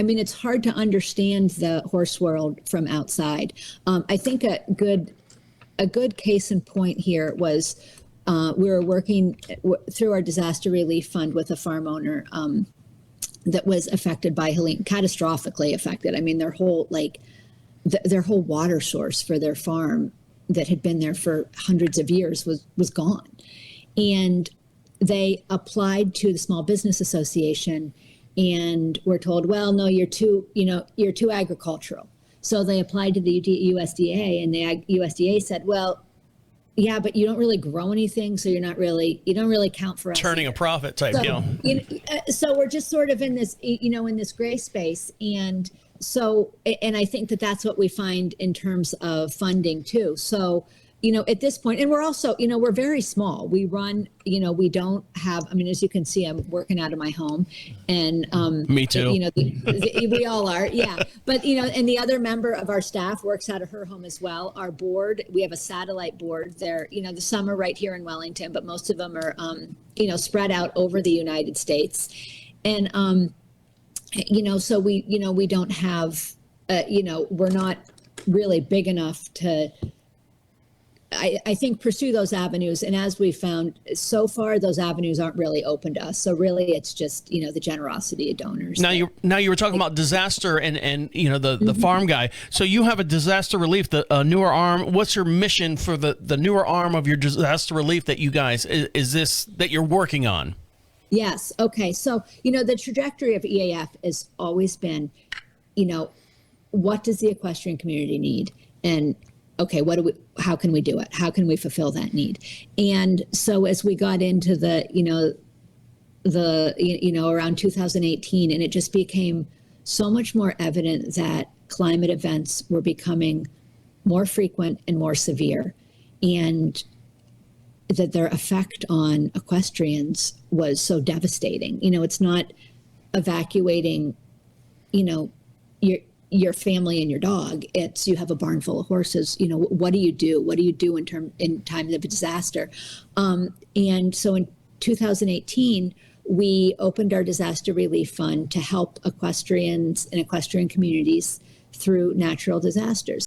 I mean, it's hard to understand the horse world from outside. I think a good case in point here was we were working through our disaster relief fund with a farm owner that was affected by Helene, catastrophically affected. I mean, their whole water source for their farm that had been there for hundreds of years was gone. And they applied to the Small Business Association and were told, well, no, you're too agricultural. So they applied to the USDA, and the USDA said, well, yeah, but you don't really grow anything, so you don't really count for us. Turning a profit type deal. So we're just sort of in this, in this gray space. And so, and I think that's what we find in terms of funding too. So, at this point, and we're also, we're very small. We run, we don't have, I mean, as you can see, I'm working out of my home, and me too. We all are, yeah. But and the other member of our staff works out of her home as well. Our board, we have a satellite board there. Some are right here in Wellington, but most of them are, spread out over the United States, and so we don't have, we're not really big enough to. I think pursue those avenues. And as we found so far, those avenues aren't really open to us. So really it's just, the generosity of donors. Now you were talking about disaster and the farm guy. So you have a disaster relief, the newer arm. What's your mission for the newer arm of your disaster relief that you guys, is this that you're working on? Yes. Okay. So, the trajectory of EAF has always been, what does the equestrian community need? And okay, how can we do it? How can we fulfill that need? And so as we got into around 2018, and it just became so much more evident that climate events were becoming more frequent and more severe, and that their effect on equestrians was so devastating. It's not evacuating, your family and your dog. It's you have a barn full of horses. What do you do? What do you do in times of a disaster? And so in 2018, we opened our disaster relief fund to help equestrians and equestrian communities through natural disasters.